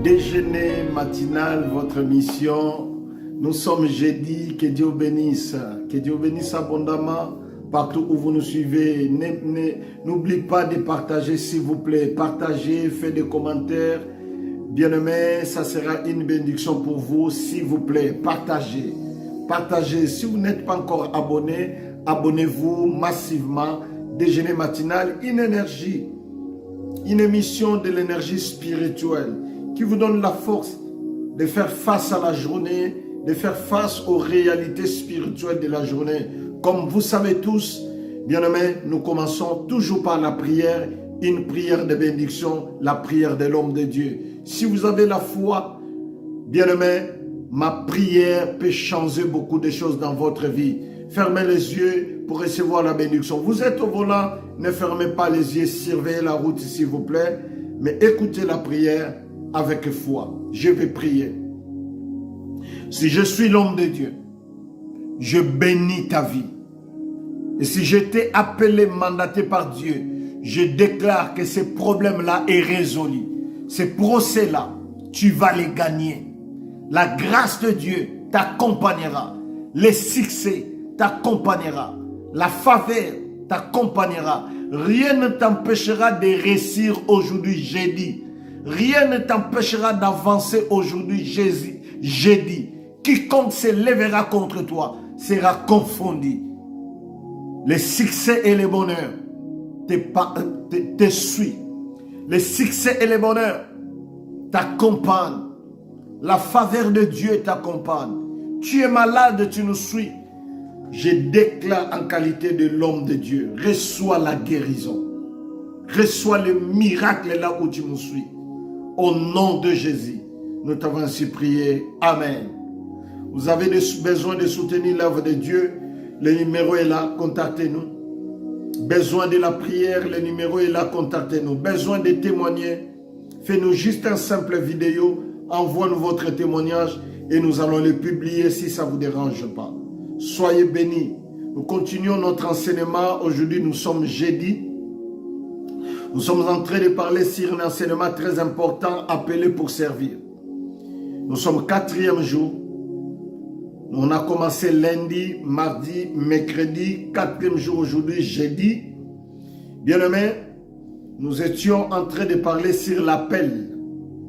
Déjeuner matinal, votre mission. Nous sommes jeudi, que Dieu bénisse. Que Dieu bénisse abondamment partout où vous nous suivez. N'oubliez pas de partager, s'il vous plaît. Partagez, faites des commentaires. Bien-aimés, ça sera une bénédiction pour vous, s'il vous plaît. Partagez. Partagez. Si vous n'êtes pas encore abonné, abonnez-vous massivement. Déjeuner matinal, une énergie. Une émission de l'énergie spirituelle qui vous donne la force de faire face à la journée, de faire face aux réalités spirituelles de la journée. Comme vous savez tous, bien-aimés, nous commençons toujours par la prière, une prière de bénédiction, la prière de l'homme de Dieu. Si vous avez la foi, bien-aimés, ma prière peut changer beaucoup de choses dans votre vie. Fermez les yeux pour recevoir la bénédiction. Vous êtes au volant, ne fermez pas les yeux, surveillez la route s'il vous plaît, mais écoutez la prière avec foi. Je vais prier. Si je suis l'homme de Dieu, je bénis ta vie. Et si je t'ai appelé, mandaté par Dieu, je déclare que ce problème-là est résolu. Ces procès-là, tu vas les gagner. La grâce de Dieu t'accompagnera. Les succès t'accompagnera. La faveur t'accompagnera. Rien ne t'empêchera de réussir aujourd'hui, jeudi. Rien ne t'empêchera d'avancer aujourd'hui, jeudi. Quiconque se lèvera contre toi sera confondu. Les succès et les bonheurs te suivent. Les succès et les bonheurs t'accompagnent. La faveur de Dieu t'accompagne. Tu es malade, tu nous suis. Je déclare en qualité de l'homme de Dieu, reçois la guérison. Reçois le miracle là où tu nous suis. Au nom de Jésus, nous t'avons ainsi prié. Amen. Vous avez besoin de soutenir l'œuvre de Dieu. Le numéro est là, contactez-nous. Besoin de la prière, le numéro est là, contactez-nous. Besoin de témoigner, faites-nous juste un simple vidéo. Envoie-nous votre témoignage et nous allons le publier si ça ne vous dérange pas. Soyez bénis. Nous continuons notre enseignement. Aujourd'hui, nous sommes jeudi. Nous sommes en train de parler sur un enseignement très important, appelé pour servir. Nous sommes 4e jour. On a commencé lundi, mardi, mercredi, 4e jour aujourd'hui, jeudi. Bien-aimés, nous étions en train de parler sur l'appel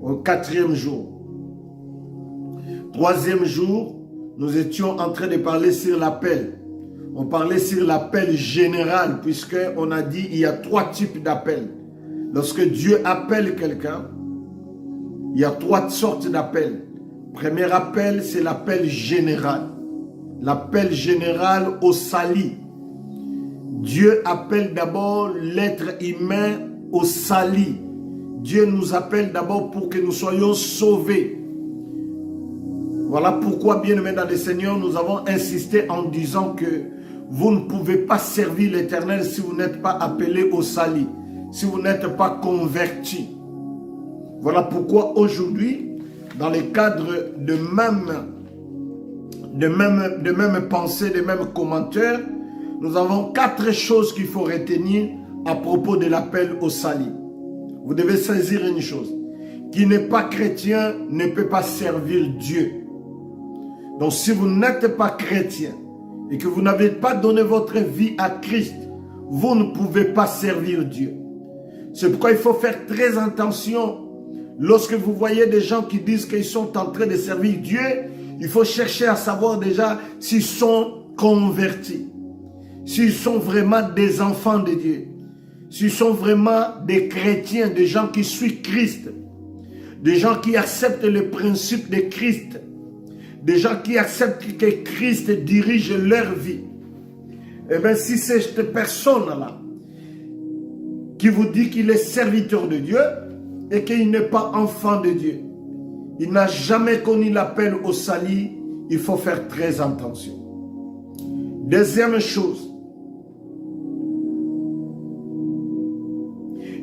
au 4e jour. 3e jour, nous étions en train de parler sur l'appel. On parlait sur l'appel général, puisqu'on a dit qu'il y a 3 types d'appels. Lorsque Dieu appelle quelqu'un, il y a 3 sortes d'appels. Premier appel, c'est l'appel général. L'appel général au salut. Dieu appelle d'abord l'être humain au salut. Dieu nous appelle d'abord pour que nous soyons sauvés. Voilà pourquoi, bien-aimés dans le Seigneur, nous avons insisté en disant que vous ne pouvez pas servir l'Éternel si vous n'êtes pas appelé au salut, si vous n'êtes pas converti. Voilà pourquoi aujourd'hui, dans le cadre de même pensée, de même commentaires, nous avons 4 choses qu'il faut retenir à propos de l'appel au salut. Vous devez saisir une chose. Qui n'est pas chrétien ne peut pas servir Dieu. Donc si vous n'êtes pas chrétien et que vous n'avez pas donné votre vie à Christ, vous ne pouvez pas servir Dieu. C'est pourquoi il faut faire très attention. Lorsque vous voyez des gens qui disent qu'ils sont en train de servir Dieu, il faut chercher à savoir déjà s'ils sont convertis, s'ils sont vraiment des enfants de Dieu, s'ils sont vraiment des chrétiens, des gens qui suivent Christ, des gens qui acceptent le principe de Christ, des gens qui acceptent que Christ dirige leur vie. Eh bien, si c'est cette personne-là qui vous dit qu'il est serviteur de Dieu et qu'il n'est pas enfant de Dieu, il n'a jamais connu l'appel au salut, il faut faire très attention. Deuxième chose,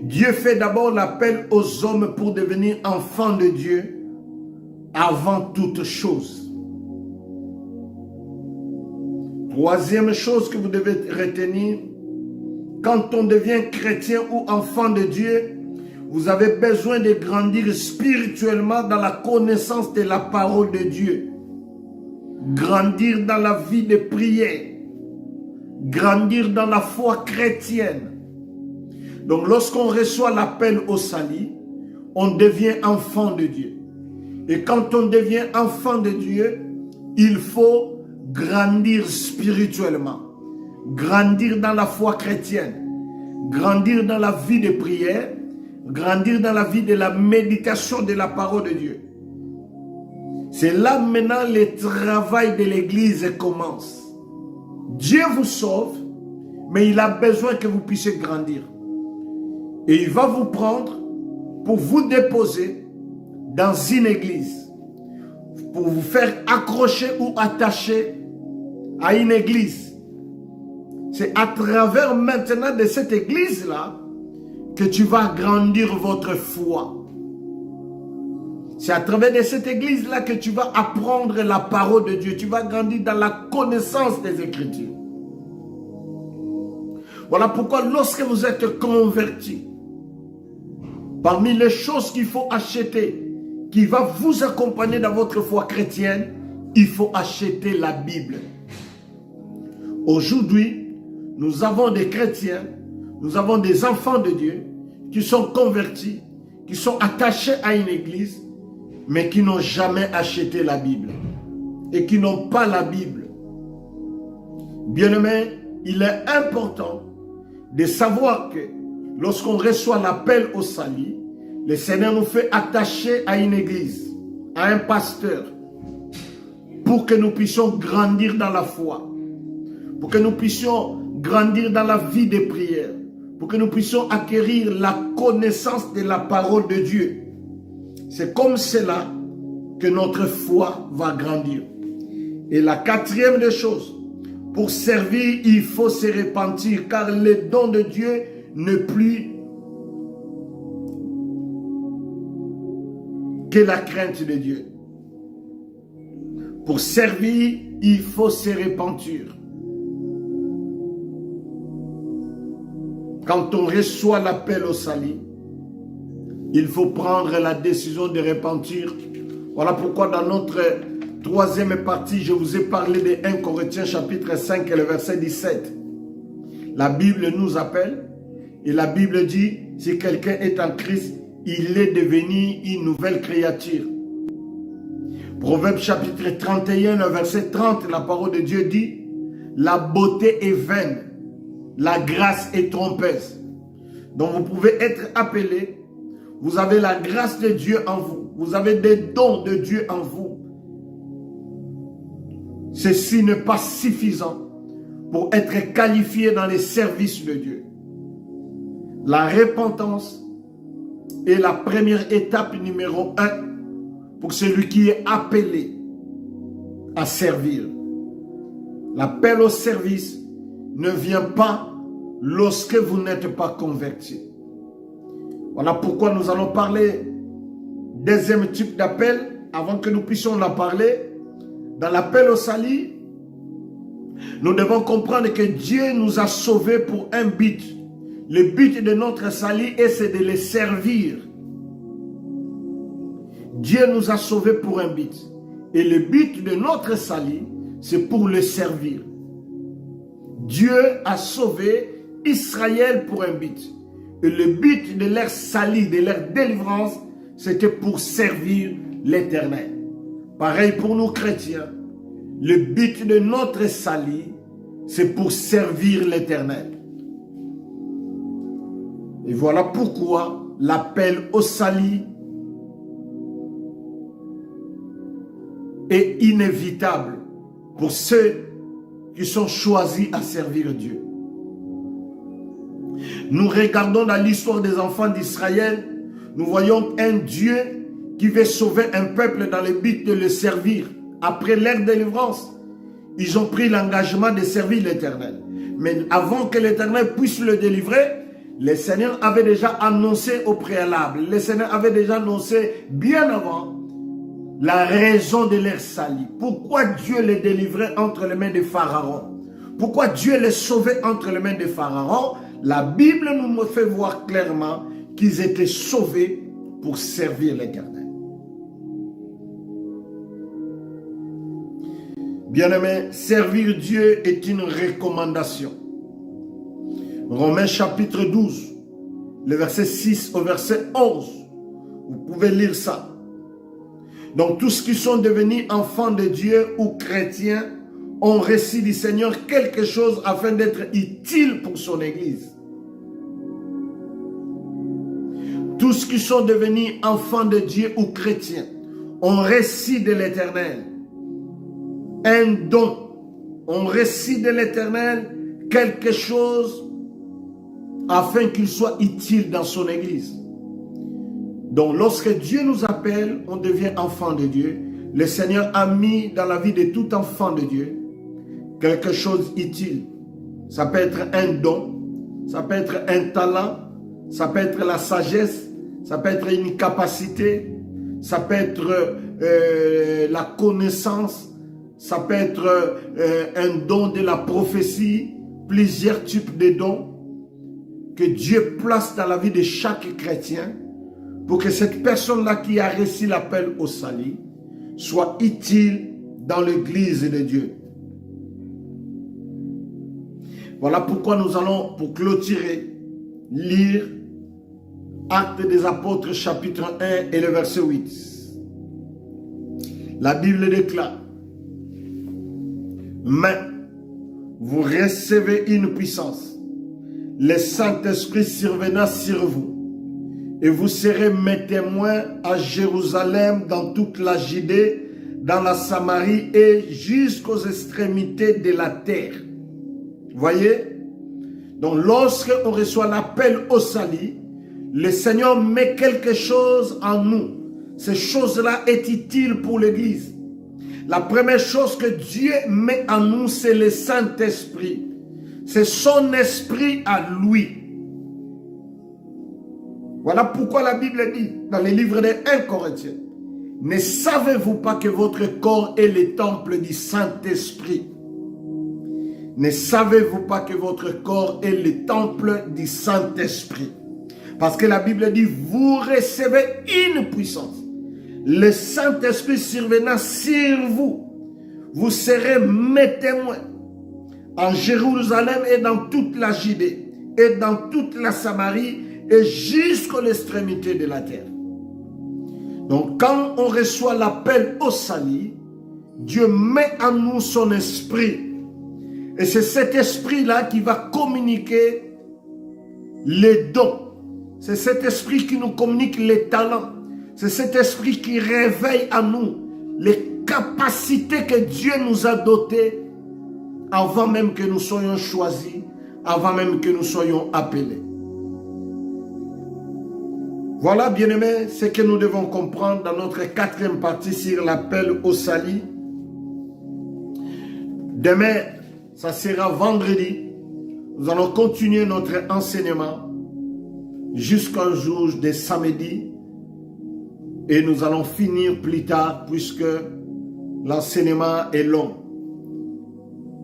Dieu fait d'abord l'appel aux hommes pour devenir enfants de Dieu avant toute chose. Troisième chose que vous devez retenir, quand on devient chrétien ou enfant de Dieu, vous avez besoin de grandir spirituellement dans la connaissance de la parole de Dieu. Grandir dans la vie de prière. Grandir dans la foi chrétienne. Donc lorsqu'on reçoit l'appel au salut, on devient enfant de Dieu. Et quand on devient enfant de Dieu, il faut grandir spirituellement. Grandir dans la foi chrétienne. Grandir dans la vie de prière. Grandir dans la vie de la méditation de la parole de Dieu. C'est là maintenant le travail de l'Église commence. Dieu vous sauve, mais il a besoin que vous puissiez grandir. Et il va vous prendre pour vous déposer dans une église. Pour vous faire accrocher ou attacher à une église. C'est à travers maintenant de cette église-là que tu vas grandir votre foi. C'est à travers de cette église-là que tu vas apprendre la parole de Dieu. Tu vas grandir dans la connaissance des Écritures. Voilà pourquoi lorsque vous êtes convertis, parmi les choses qu'il faut acheter, qui va vous accompagner dans votre foi chrétienne, il faut acheter la Bible. Aujourd'hui, nous avons des chrétiens, nous avons des enfants de Dieu qui sont convertis, qui sont attachés à une église, mais qui n'ont jamais acheté la Bible et qui n'ont pas la Bible. Bien-aimés, il est important de savoir que lorsqu'on reçoit l'appel au salut, le Seigneur nous fait attacher à une église, à un pasteur, pour que nous puissions grandir dans la foi, pour que nous puissions grandir dans la vie de prière, pour que nous puissions acquérir la connaissance de la parole de Dieu. C'est comme cela que notre foi va grandir. Et la quatrième des choses, pour servir, il faut se repentir, car le don de Dieu n'est plus que la crainte de Dieu. Pour servir, il faut se repentir. Quand on reçoit l'appel au salut, il faut prendre la décision de repentir. Voilà pourquoi dans notre troisième partie, je vous ai parlé de 1 Corinthiens chapitre 5 et le verset 17. La Bible nous appelle et la Bible dit, si quelqu'un est en Christ, il est devenu une nouvelle créature. Proverbe chapitre 31, le verset 30, la parole de Dieu dit, la beauté est vaine, la grâce est trompeuse. Donc vous pouvez être appelé. Vous avez la grâce de Dieu en vous. Vous avez des dons de Dieu en vous. Ceci n'est pas suffisant pour être qualifié dans les services de Dieu. La repentance est la première étape numéro 1 pour celui qui est appelé à servir. L'appel au service ne vient pas lorsque vous n'êtes pas converti. Voilà pourquoi nous allons parler deuxième type d'appel avant que nous puissions en parler. Dans l'appel au salut, nous devons comprendre que Dieu nous a sauvés pour un but. Le but de notre salut c'est de les servir. Dieu nous a sauvés pour un but. Et le but de notre salut, c'est pour le servir. Dieu a sauvé Israël pour un but. Et le but de leur salut, de leur délivrance, c'était pour servir l'Éternel. Pareil pour nous chrétiens. Le but de notre salut, c'est pour servir l'Éternel. Et voilà pourquoi l'appel au salut est inévitable pour ceux qui sont choisis à servir Dieu. Nous regardons dans l'histoire des enfants d'Israël, nous voyons un Dieu qui veut sauver un peuple dans le but de le servir. Après leur délivrance, ils ont pris l'engagement de servir l'Éternel. Mais avant que l'Éternel puisse le délivrer, le Seigneur avait déjà annoncé au préalable, le Seigneur avait déjà annoncé bien avant la raison de leur salut. Pourquoi Dieu les délivrait entre les mains de Pharaon? Pourquoi Dieu les sauvait entre les mains de Pharaon? La Bible nous fait voir clairement qu'ils étaient sauvés pour servir l'Éternel. Bien-aimés, servir Dieu est une recommandation. Romains chapitre 12, le verset 6 au verset 11. Vous pouvez lire ça. Donc tous qui sont devenus enfants de Dieu ou chrétiens ont reçu du Seigneur quelque chose afin d'être utiles pour son Église. Tous qui sont devenus enfants de Dieu ou chrétiens ont reçu de l'Éternel un don, ont reçu de l'Éternel quelque chose afin qu'il soit utile dans son Église. Donc lorsque Dieu nous appelle, on devient enfant de Dieu. Le Seigneur a mis dans la vie de tout enfant de Dieu quelque chose utile. Ça peut être un don, ça peut être un talent, ça peut être la sagesse, ça peut être une capacité, ça peut être la connaissance, ça peut être un don de la prophétie, plusieurs types de dons que Dieu place dans la vie de chaque chrétien pour que cette personne-là qui a reçu l'appel au salut soit utile dans l'église de Dieu. Voilà pourquoi nous allons, pour clôturer, lire Actes des Apôtres chapitre 1 et le verset 8. La Bible déclare: mais vous recevez une puissance, le Saint-Esprit survenant sur vous, et vous serez mes témoins à Jérusalem, dans toute la Judée, dans la Samarie et jusqu'aux extrémités de la terre. Voyez? Donc lorsque on reçoit l'appel au salut, le Seigneur met quelque chose en nous. Ces choses-là est utile pour l'Église. La première chose que Dieu met en nous, c'est le Saint-Esprit. C'est son esprit à lui. Voilà pourquoi la Bible dit dans le livre de 1 Corinthiens: ne savez-vous pas que votre corps est le temple du Saint-Esprit? Ne savez-vous pas que votre corps est le temple du Saint-Esprit? Parce que la Bible dit: vous recevez une puissance. Le Saint-Esprit survenant sur vous, vous serez mes témoins en Jérusalem et dans toute la Judée et dans toute la Samarie et jusqu'aux extrémités de la terre. Donc quand on reçoit l'appel au salut, Dieu met en nous son esprit. Et c'est cet esprit-là qui va communiquer les dons. C'est cet esprit qui nous communique les talents. C'est cet esprit qui réveille en nous les capacités que Dieu nous a dotées avant même que nous soyons choisis, avant même que nous soyons appelés. Voilà, bien-aimés, ce que nous devons comprendre dans notre 4e partie sur l'appel au salut. Demain, ça sera vendredi. Nous allons continuer notre enseignement jusqu'au jour de samedi. Et nous allons finir plus tard puisque l'enseignement est long.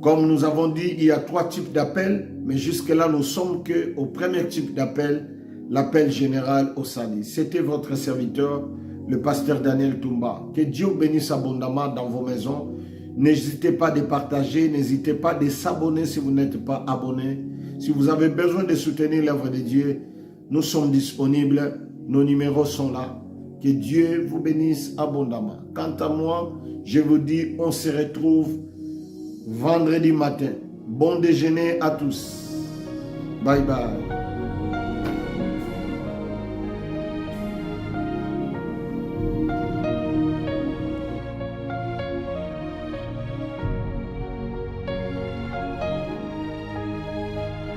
Comme nous avons dit, il y a 3 types d'appels, mais jusque-là, nous sommes qu'au premier type d'appel, l'appel général au salut. C'était votre serviteur, le pasteur Daniel Toumba. Que Dieu bénisse abondamment dans vos maisons. N'hésitez pas de partager, n'hésitez pas de s'abonner si vous n'êtes pas abonné. Si vous avez besoin de soutenir l'œuvre de Dieu, nous sommes disponibles, nos numéros sont là. Que Dieu vous bénisse abondamment. Quant à moi, je vous dis, on se retrouve vendredi matin. Bon déjeuner à tous. Bye bye.